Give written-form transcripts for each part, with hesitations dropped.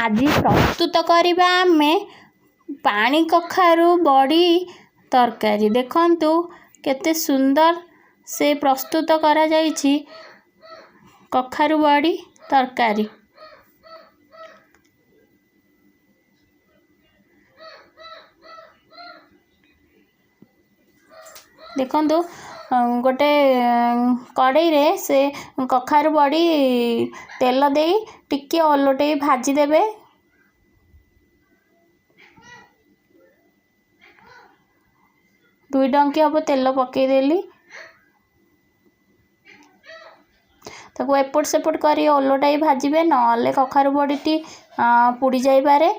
ଆଜି ପ୍ରସ୍ତୁତ କରିବା ଆମେ ପାଣି କଖାରୁ ବଡ଼ି ତରକାରୀ। ଦେଖନ୍ତୁ କେତେ ସୁନ୍ଦର ସେ ପ୍ରସ୍ତୁତ କରାଯାଇଛି କଖାରୁ ବଡ଼ି ତରକାରୀ। ଦେଖନ୍ତୁ गोटे कड़ाई रे से कखारु बड़ी तेल दे टिके ओलटे भाजी देबे। दुई डंकी हम तेल पकई देली ताको एपट सेपट करी ओलटाई भाजबे नले कखारु बड़ीटी पुड़ी जाई पारे।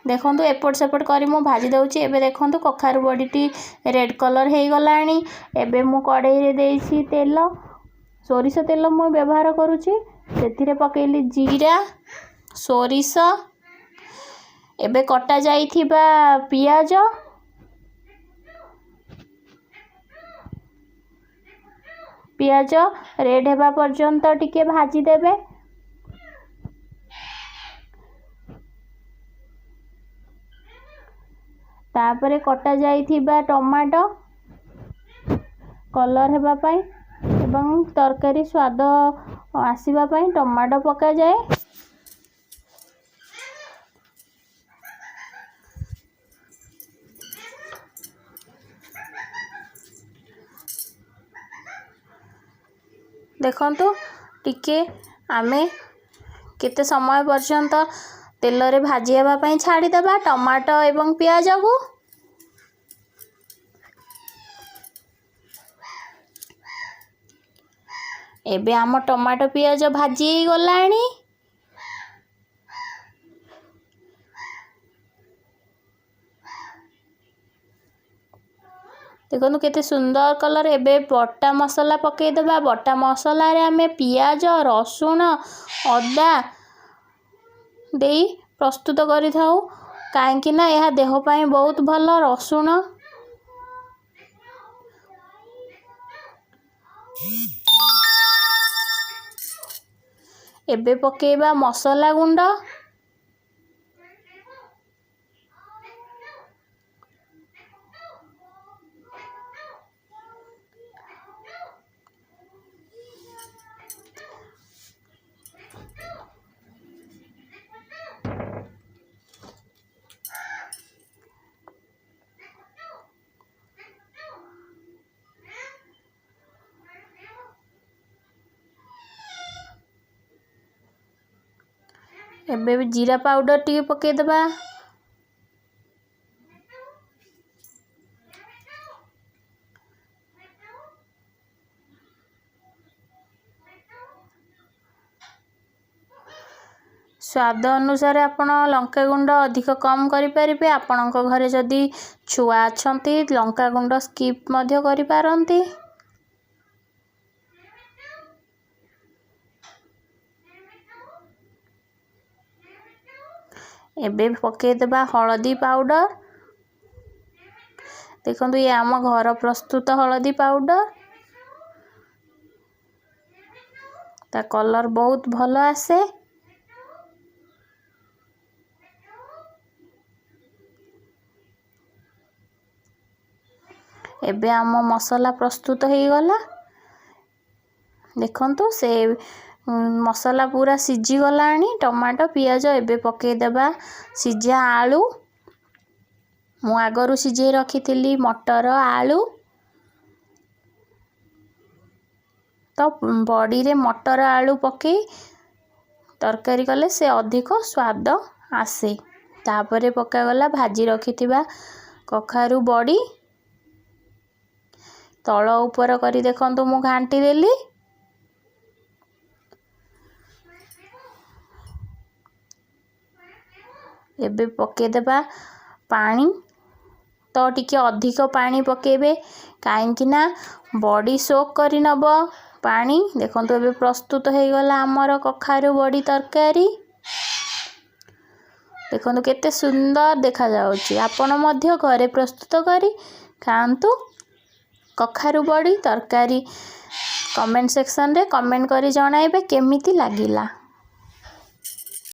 देखंतु एपट सेपट करी मु भाजी दउची। एबे देखंतु कखारु बड़ीटी रेड कलर हे गलानी। एबे मु कड़ाई रे देइछि तेल, सोरिष तेल मु व्यवहार करूची। सेथिरे पकेइली जीरा सोरिष, एबे कटा जाइथिबा पियाज, पियाज रेड हेबा पर्यंत टिके भाजी देबे। तापरे कटा जाइथिबा टमाटो कलर हेबा पाई एवं तरकारी स्वाद आसीबा पाई टमाटो पका जाए। देखंतु टिके आमे केते समय पर्यंत तेल रे भाजी हेबा पाई छाड़ी देबा टमाटो एवं पियाज को। एबे आम टमाटो पियाज भाजी गलानी। देखो केते सुंदर कलर। एबे बटा मसला पकई देबा। बटा मसला रे आमे पियाज रसुण अदा देई प्रस्तुत करि थाउ काहेकि ना यह देह पाई बहुत भल। रसुण एबे पकेइबा मसला गुंड, एबे भी जीरा पाउडर टी पके देबा। स्वाद अनुसार आपण लंका गुंड अधिक कम करि परिबे। आपणक घरे जदी छुआ अछंती लंका गुंड स्किप मध्य करि पारंती। एबे पके देबा हळदी पाउडर। देखंतु ये आम घर प्रस्तुत हळदी पाउडर। ता कलर बहुत भलो आसे। एबे आम मसला प्रस्तुत हो गला। देखंतु से मसला पूरा सिझी गलानी। टमाटो पियाज एबे पके देबा सिझा आलू। मु आगरू सिझे रखी मटर आलू। तो बड़ी रे मटर आलू पके तरकारी कले से अधिक स्वाद आसे। तापरे पका गला भाजी रखिथिबा कखारु बड़ी। तळ ऊपर करी देखंतु मु घांटी देली। एबे पके देबा पानी। तो टिके अधिक पानी पकेबे काहेकि ना बड़ी सोक करी नब पानी। देखंतु एबे प्रस्तुत हो गला हमर कखारु बड़ी तरकारी। देखंतु केते सुंदर देखा जाउची। आपण मध्य घरे प्रस्तुत करी खांतु कखारु बड़ी तरकारी। कमेंट सेक्शन रे कमेंट करी जणाइबे केमिति लागिला।